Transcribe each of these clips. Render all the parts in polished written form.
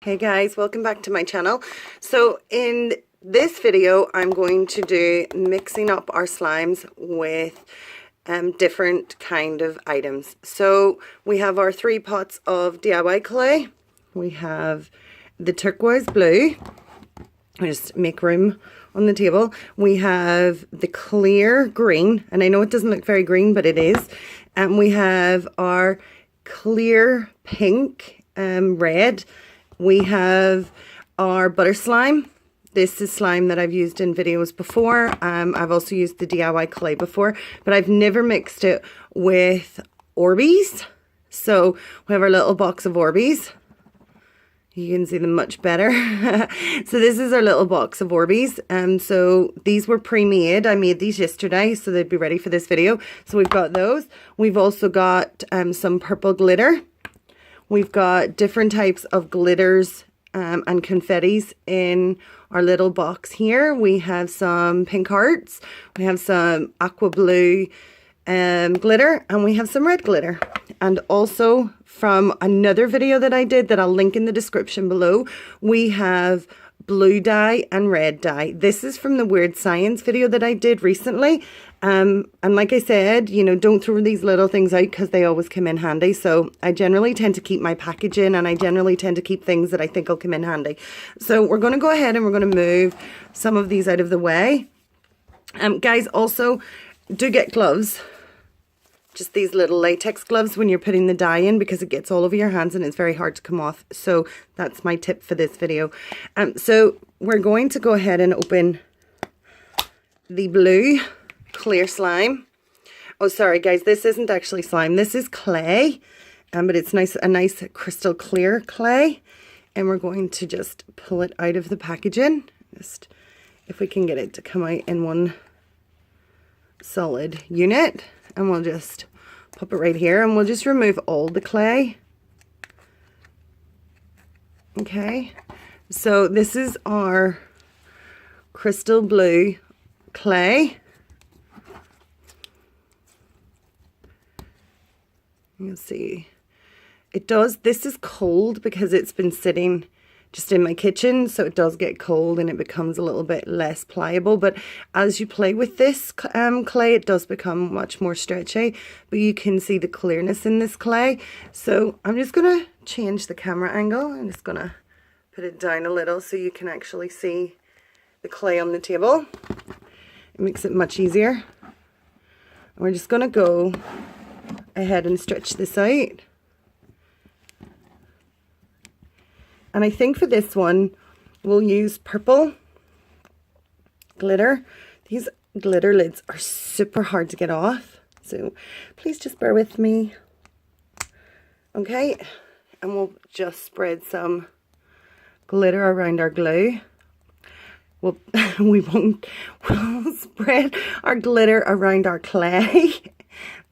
Hey guys, welcome back to my channel. So in this video I'm going to do mixing up our slimes with different kind of items. So we have our 3 pots of DIY clay. We have the turquoise blue. I just make room on the table. We have the clear green, and I know it doesn't look very green, but it is. And we have our clear pink, red. We have our butter slime. This is slime that I've used in videos before. I've also used the DIY clay before, but I've never mixed it with Orbeez. So we have our little box of Orbeez. You can see them much better. So this is our little box of Orbeez. So these were pre-made. I made these yesterday, so they'd be ready for this video. So we've got those. We've also got some purple glitter. We've got different types of glitters and confettis in our little box here. We have some pink hearts. We have some aqua blue glitter, and we have some red glitter. And also from another video that I did that I'll link in the description below, we have blue dye and red dye. This is from the Weird Science video that I did recently. And like I said, you know, don't throw these little things out because they always come in handy. So I generally tend to keep my packaging, and I generally tend to keep things that I think will come in handy. So we're going to go ahead and we're going to move some of these out of the way. Guys, also do get gloves. Just these little latex gloves when you're putting the dye in, because it gets all over your hands and it's very hard to come off. So that's my tip for this video. So we're going to go ahead and open the blue clear slime. Oh, sorry guys, this isn't actually slime. This is clay, but it's a nice crystal clear clay. And we're going to just pull it out of the packaging. Just if we can get it to come out in one solid unit. And we'll just pop it right here, and we'll just remove all the clay. Okay, so this is our crystal blue clay. You'll see this is cold because it's been sitting just in my kitchen, so it does get cold and it becomes a little bit less pliable. But as you play with this clay, it does become much more stretchy, but you can see the clearness in this clay. So I'm just going to change the camera angle. I'm just going to put it down a little so you can actually see the clay on the table. It makes it much easier. And we're just going to go ahead and stretch this out. And I think for this one, we'll use purple glitter. These glitter lids are super hard to get off, so please just bear with me. Okay, and we'll just spread some glitter around our glue. We'll spread our glitter around our clay.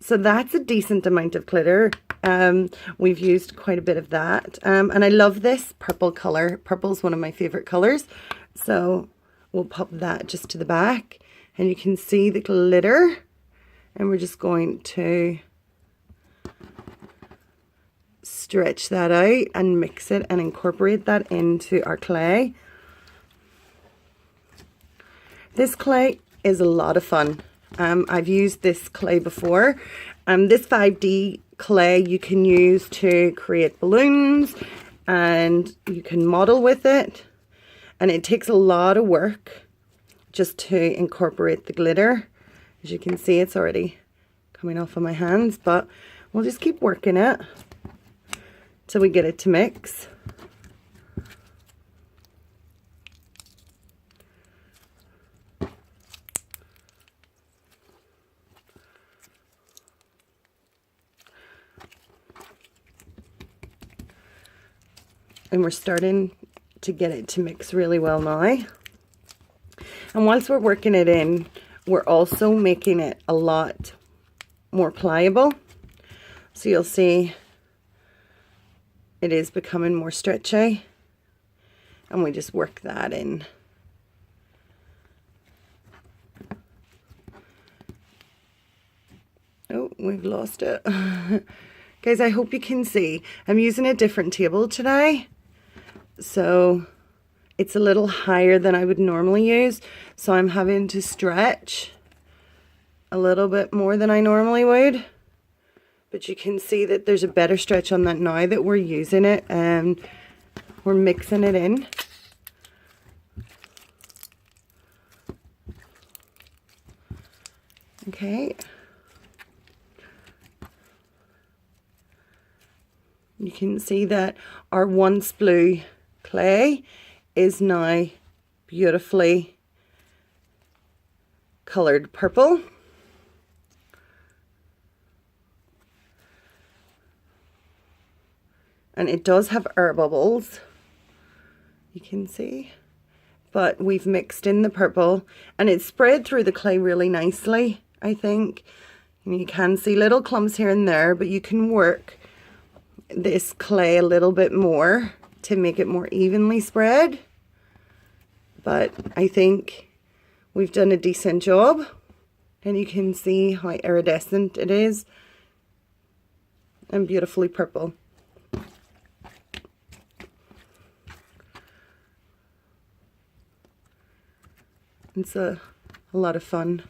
So that's a decent amount of glitter. We've used quite a bit of that. And I love this purple color. Purple's one of my favorite colors. So we'll pop that just to the back, and you can see the glitter. And we're just going to stretch that out and mix it and incorporate that into our clay. This clay is a lot of fun. I've used this clay before. This 5D clay you can use to create balloons, and you can model with it, and it takes a lot of work just to incorporate the glitter. As you can see, it's already coming off of my hands, but we'll just keep working it till we get it to mix. And we're starting to get it to mix really well now. And whilst we're working it in, we're also making it a lot more pliable. So you'll see it is becoming more stretchy. And we just work that in. Oh, we've lost it. Guys, I hope you can see. I'm using a different table today. so it's a little higher than I would normally use, so I'm having to stretch a little bit more than I normally would. But you can see that there's a better stretch on that now that we're using it and we're mixing it in. Okay. You can see that our once blue clay is now beautifully colored purple. And it does have air bubbles, you can see, but we've mixed in the purple and it's spread through the clay really nicely, I think. And you can see little clumps here and there, but you can work this clay a little bit more to make it more evenly spread. But I think we've done a decent job, and you can see how iridescent it is and beautifully purple. It's a lot of fun.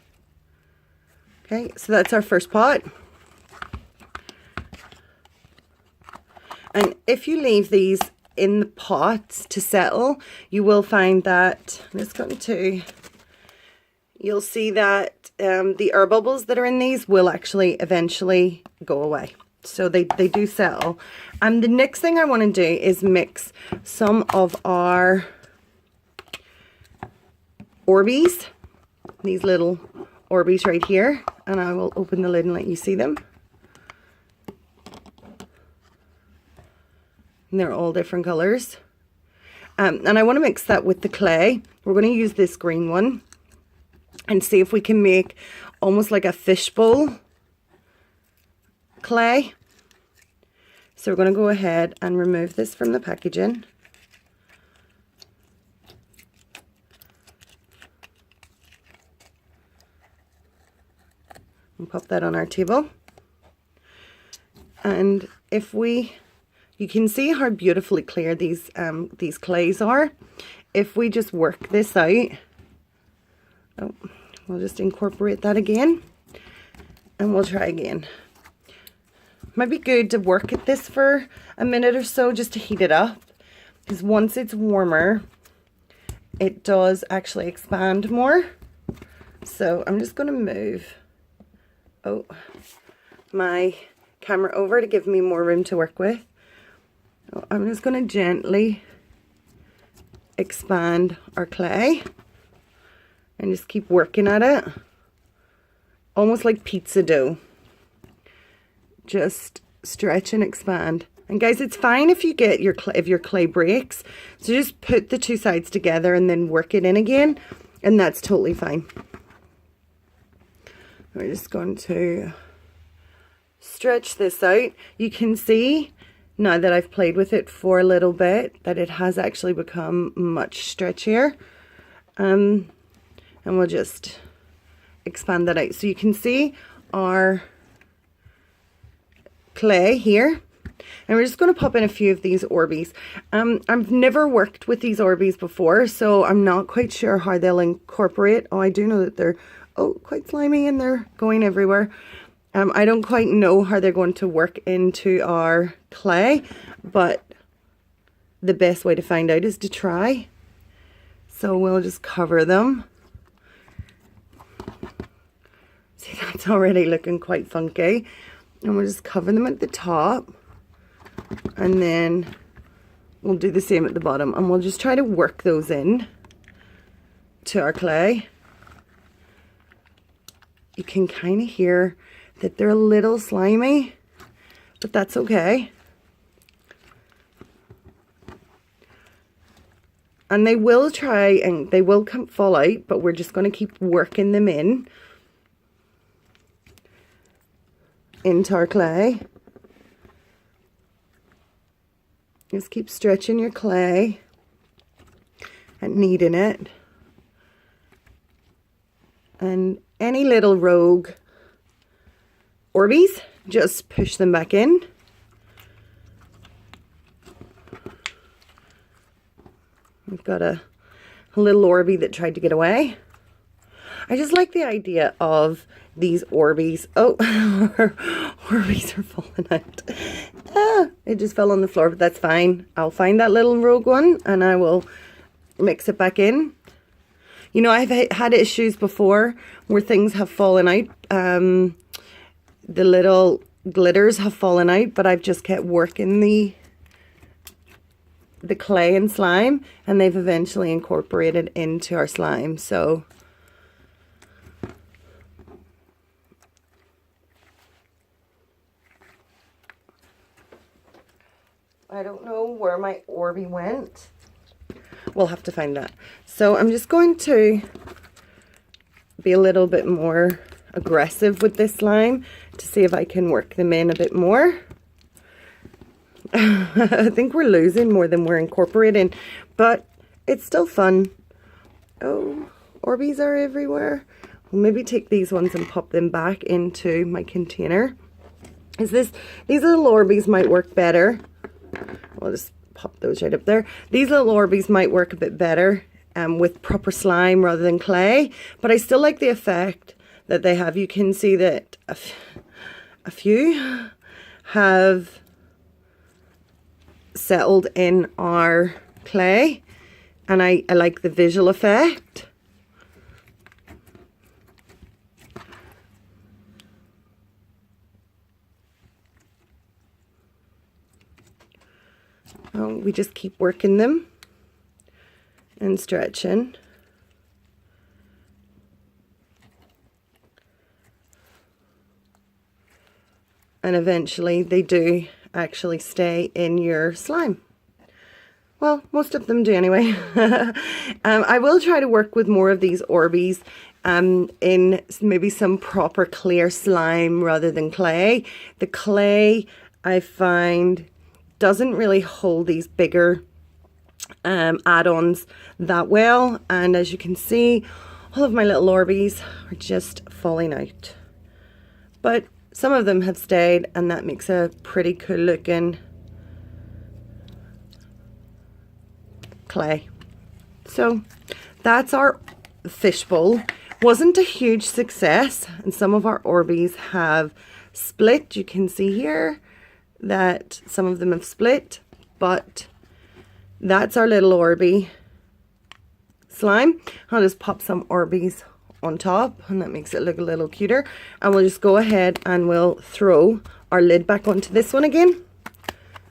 Okay, so that's our first pot. And if you leave these in the pots to settle, you will find that, I'm just going to, you'll see that the air bubbles that are in these will actually eventually go away. So they do settle. And the next thing I want to do is mix some of our Orbeez, these little Orbeez right here, and I will open the lid and let you see them. And they're all different colors. And I want to mix that with the clay. We're going to use this green one and see if we can make almost like a fishbowl clay. So we're going to go ahead and remove this from the packaging. And pop that on our table. And if you can see how beautifully clear these clays are. If we just work this out, we'll just incorporate that again, and we'll try again. Might be good to work at this for a minute or so just to heat it up, because once it's warmer, it does actually expand more. So I'm just going to move my camera over to give me more room to work with. I'm just going to gently expand our clay and just keep working at it, almost like pizza dough. Just stretch and expand. And guys, it's fine if you get your clay breaks, so just put the two sides together and then work it in again, and that's totally fine. We're just going to stretch this out. You can see now that I've played with it for a little bit that it has actually become much stretchier. And we'll just expand that out. So you can see our clay here. And we're just going to pop in a few of these Orbeez. I've never worked with these Orbeez before, so I'm not quite sure how they'll incorporate. Oh, I do know that they're quite slimy and they're going everywhere. I don't quite know how they're going to work into our clay, but the best way to find out is to try. So we'll just cover them. See, that's already looking quite funky. And we'll just cover them at the top. And then we'll do the same at the bottom. And we'll just try to work those in to our clay. You can kind of hear that they're a little slimy, but that's okay. And they will try and they will fall out, but we're just going to keep working them into our clay. Just keep stretching your clay and kneading it. And any little rogue Orbeez, just push them back in. We've got a little Orbeez that tried to get away. I just like the idea of these Orbeez. Oh, Orbeez are falling out. Ah, it just fell on the floor, but that's fine. I'll find that little rogue one and I will mix it back in. You know, I've had issues before where things have fallen out. The little glitters have fallen out, but I've just kept working the clay and slime, and they've eventually incorporated into our slime. So I don't know where my Orbeez went. We'll have to find that. So I'm just going to be a little bit more aggressive with this slime to see if I can work them in a bit more. I think we're losing more than we're incorporating, but it's still fun. Oh, Orbeez are everywhere. We'll maybe take these ones and pop them back into my container. These little Orbeez might work better. I'll just pop those right up there. These little Orbeez might work a bit better with proper slime rather than clay, but I still like the effect that they have. You can see that a few have settled in our clay, and I like the visual effect. We just keep working them and stretching. And eventually they do actually stay in your slime. Well, most of them do anyway. I will try to work with more of these Orbeez in maybe some proper clear slime rather than clay. The clay, I find, doesn't really hold these bigger add-ons that well. And as you can see, all of my little Orbeez are just falling out. But some of them have stayed, and that makes a pretty cool looking clay. So that's our fishbowl. Wasn't a huge success, and some of our Orbeez have split. You can see here that some of them have split, but that's our little Orbeez slime. I'll just pop some Orbeez on top, and that makes it look a little cuter. And we'll just go ahead and we'll throw our lid back onto this one again.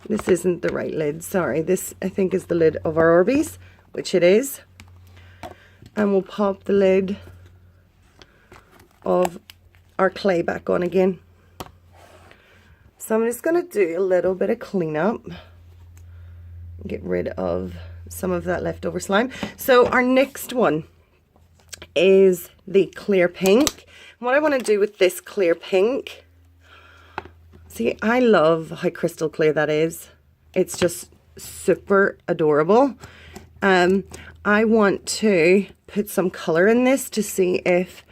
This isn't the right lid, sorry. This, I think, is the lid of our Orbeez, which it is. And we'll pop the lid of our clay back on again. So I'm just going to do a little bit of cleanup. Get rid of some of that leftover slime. So our next one is the clear pink. What I want to do with this clear pink, see, I love how crystal clear that is. It's just super adorable. I want to put some color in this to see if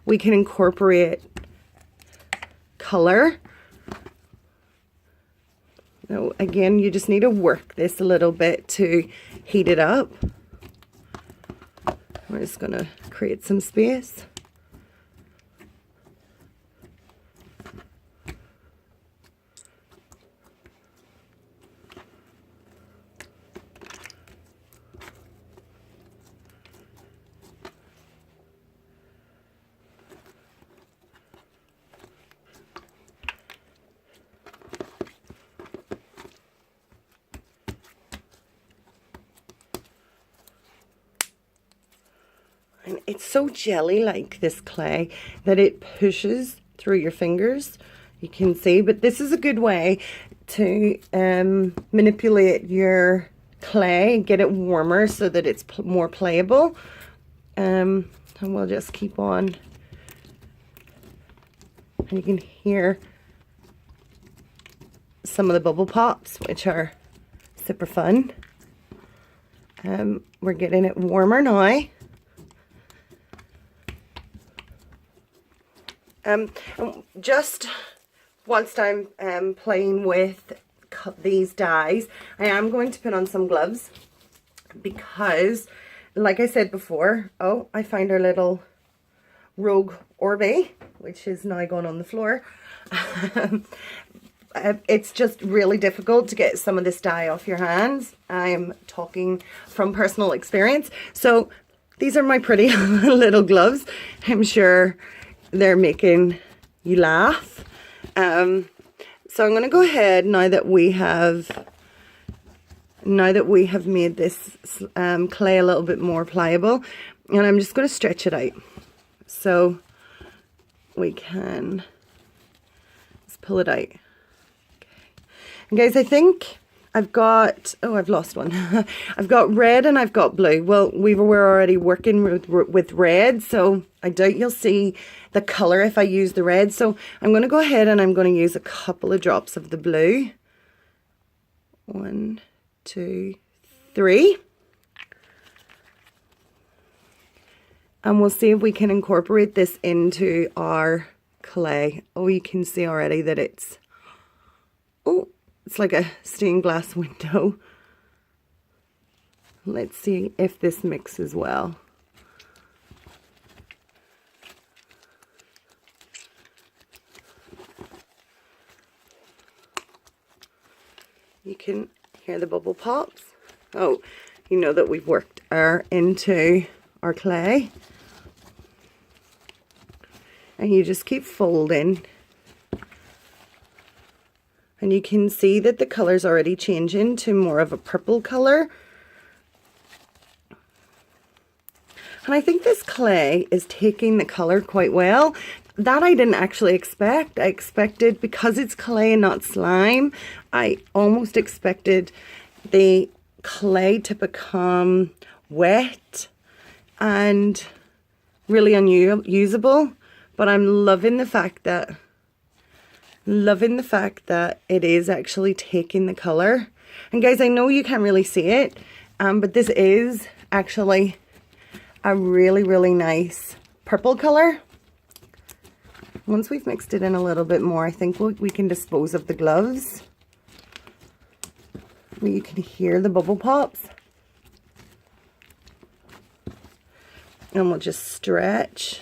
we can incorporate color. Now, again, you just need to work this a little bit to heat it up. We're just going to create some space. And it's so jelly-like, this clay, that it pushes through your fingers. You can see, but this is a good way to manipulate your clay, get it warmer so that it's more playable. And we'll just keep on. And you can hear some of the bubble pops, which are super fun. We're getting it warmer now. Just whilst I'm playing with these dies, I am going to put on some gloves. because, like I said before, oh, I found our little rogue Orbeez, which is now gone on the floor. It's just really difficult to get some of this dye off your hands. I'm talking from personal experience. So these are my pretty little gloves. I'm sure they're making you laugh. So I'm going to go ahead now that we have made this clay a little bit more pliable, and I'm just going to stretch it out so we can just pull it out. Okay. And guys, I think I've got, oh, I've lost one. I've got red and I've got blue. Well, we were already working with red, so I doubt you'll see the color if I use the red. So I'm going to go ahead and I'm going to use a couple of drops of the blue. 1, 2, 3. And we'll see if we can incorporate this into our clay. Oh, you can see already that it's, oh, it's like a stained glass window. Let's see if this mixes well. You can hear the bubble pops. Oh, you know that we've worked air into our clay. And you just keep folding. And you can see that the color's already changing to more of a purple color. And I think this clay is taking the color quite well. That I didn't actually expect. I expected, because it's clay and not slime, I almost expected the clay to become wet and really unusable. But I'm loving the fact that it is actually taking the color. And guys, I know you can't really see it, but this is actually a really, really nice purple color. Once we've mixed it in a little bit more, I think we can dispose of the gloves. You can hear the bubble pops. And we'll just stretch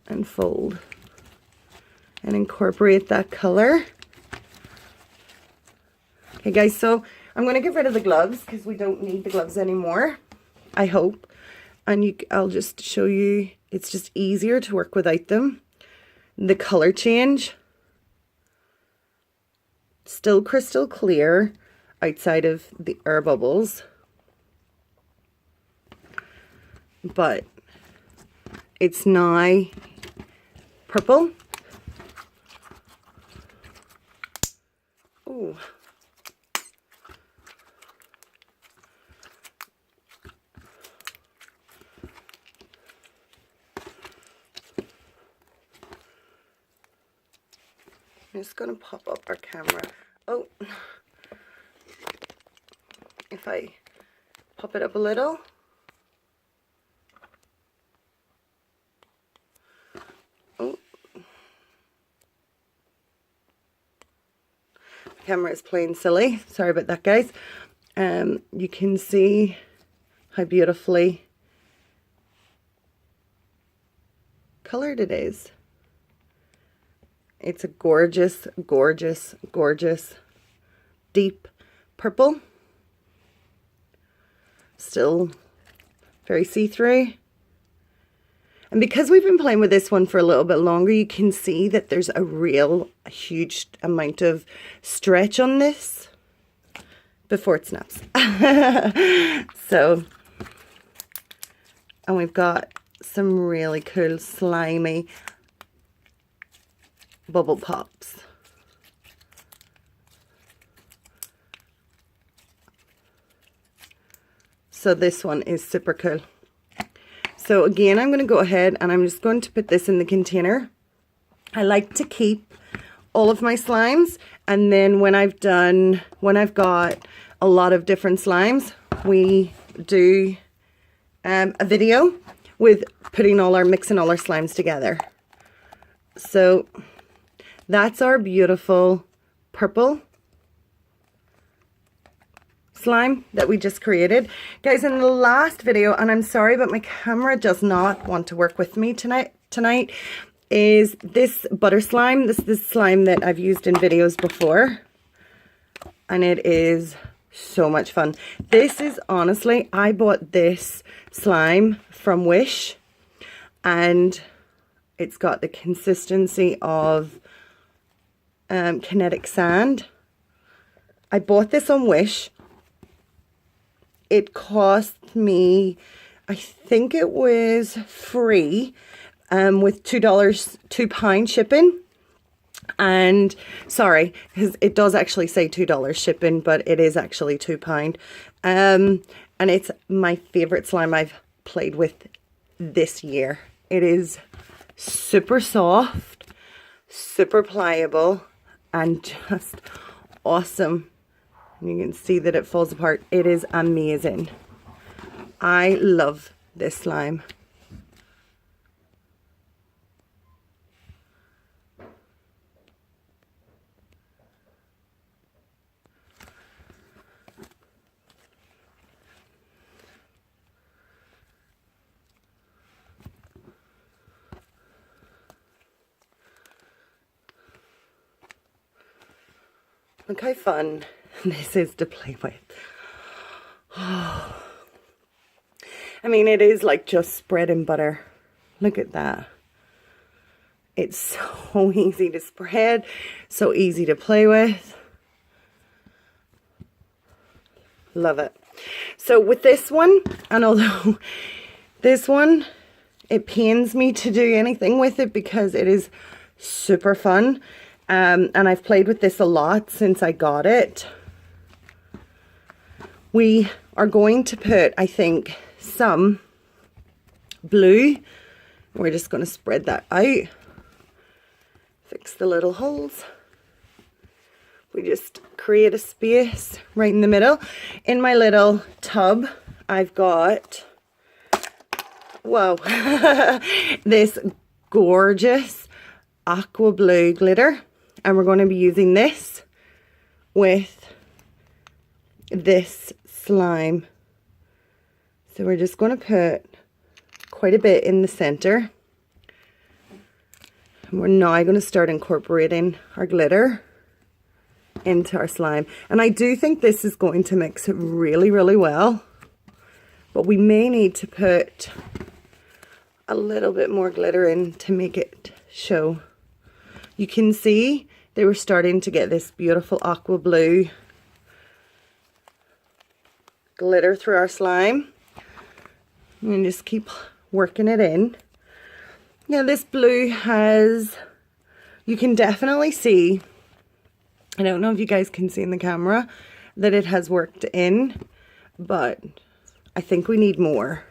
and fold and incorporate that color. Okay guys, so I'm going to get rid of the gloves because we don't need the gloves anymore, I hope. And I'll just show you, it's just easier to work without them. The color change, still crystal clear outside of the air bubbles, but it's now purple. Ooh. I'm just going to pop up our camera. Oh, if I pop it up a little. Oh, the camera is playing silly. Sorry about that, guys. You can see how beautifully colored it is. It's a gorgeous, gorgeous, gorgeous deep purple. Still very see-through. And because we've been playing with this one for a little bit longer, you can see that there's a huge amount of stretch on this before it snaps. So, and we've got some really cool slimy bubble pops. So this one is super cool. So again, I'm going to go ahead and I'm just going to put this in the container. I like to keep all of my slimes, and then when I've got a lot of different slimes, we do a video with mixing all our slimes together. So that's our beautiful purple slime that we just created. Guys, in the last video, and I'm sorry, but my camera does not want to work with me tonight, is this butter slime. This is the slime that I've used in videos before. And it is so much fun. This is honestly, I bought this slime from Wish. And it's got the consistency of kinetic sand. I bought this on Wish. It cost me, I think it was free, with £2 shipping. And sorry, because it does actually say $2 shipping, but it is actually £2. And it's my favorite slime I've played with this year. It is super soft, super pliable, and just awesome. You can see that it falls apart. It is amazing. I love this slime. Look how fun this is to play with. Oh. I mean, it is like just spread in butter. Look at that. It's so easy to spread, so easy to play with. Love it. So with this one, and although this one, it pains me to do anything with it because it is super fun. And I've played with this a lot since I got it. We are going to put, I think, some blue. We're just going to spread that out. Fix the little holes. We just create a space right in the middle. In my little tub, I've got, whoa, this gorgeous aqua blue glitter. And we're going to be using this with this slime. So we're just going to put quite a bit in the center. And we're now going to start incorporating our glitter into our slime. And I do think this is going to mix really, really well. But we may need to put a little bit more glitter in to make it show. You can see they were starting to get this beautiful aqua blue glitter through our slime. And just keep working it in. Now this blue has, you can definitely see, I don't know if you guys can see in the camera, that it has worked in, but I think we need more.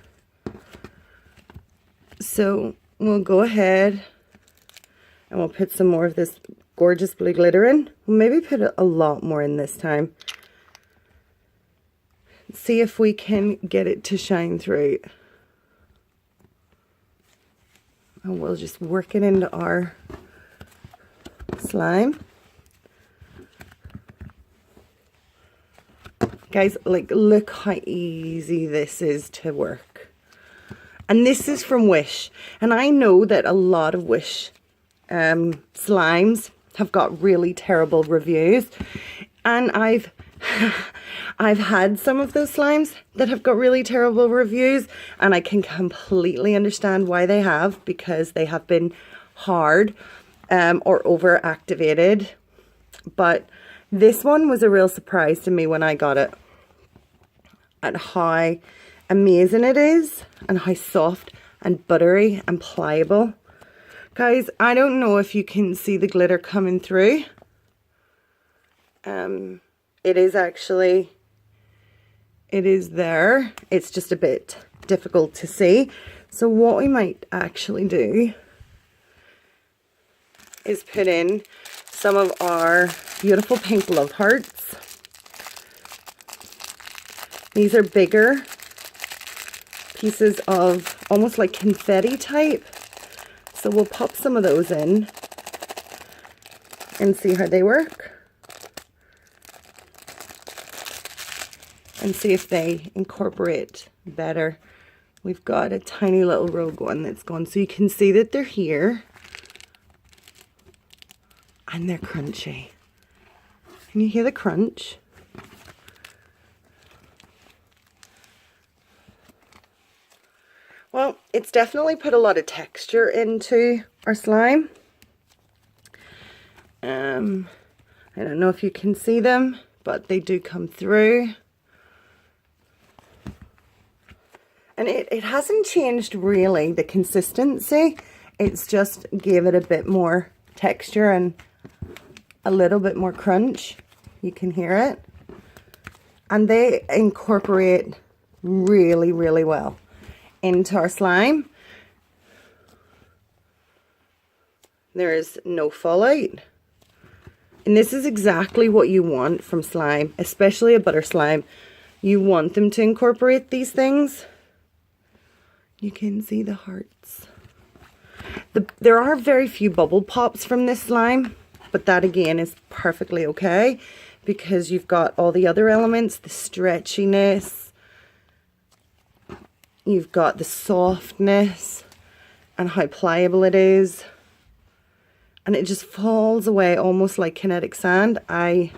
So we'll go ahead and we'll put some more of this gorgeous blue glitter in. We'll maybe put a lot more in this time. See if we can get it to shine through. And we'll just work it into our slime. Guys, like, look how easy this is to work. And this is from Wish. And I know that a lot of Wish slimes have got really terrible reviews, and I've had some of those slimes that have got really terrible reviews, and I can completely understand why they have, because they have been hard or over activated. But this one was a real surprise to me when I got it, at how amazing it is and how soft and buttery and pliable. Guys, I don't know if you can see the glitter coming through. It is actually, it is there. It's just a bit difficult to see. So what we might actually do is put in some of our beautiful pink love hearts. These are bigger pieces of almost like confetti type. So we'll pop some of those in and see how they work. and see if they incorporate better. We've got a tiny little rogue one that's gone, so you can see that they're here and they're crunchy. Can you hear the crunch? Well, it's definitely put a lot of texture into our slime. I don't know if you can see them, but they do come through. And it hasn't changed really, the consistency. It's just gave it a bit more texture and a little bit more crunch. You can hear it. And they incorporate really, really well into our slime. There is no fallout. And this is exactly what you want from slime, especially a butter slime. You want them to incorporate these things. You can see the hearts. There are very few bubble pops from this slime, but that again is perfectly okay because you've got all the other elements, the stretchiness, you've got the softness and how pliable it is. And it just falls away almost like kinetic sand. Oh,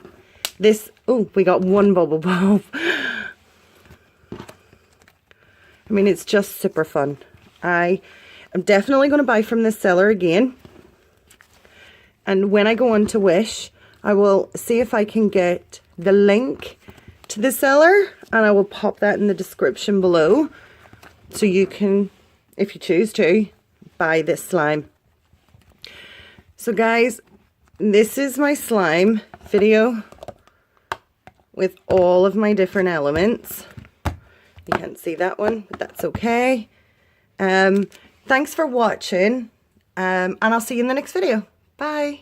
we got one bubble pop. I mean, it's just super fun. I am definitely going to buy from this seller again. And when I go on to Wish, I will see if I can get the link to the seller. And I will pop that in the description below. So you can, if you choose to, buy this slime. So guys, this is my slime video with all of my different elements. You can't see that one, but that's okay. Thanks for watching, and I'll see you in the next video. Bye.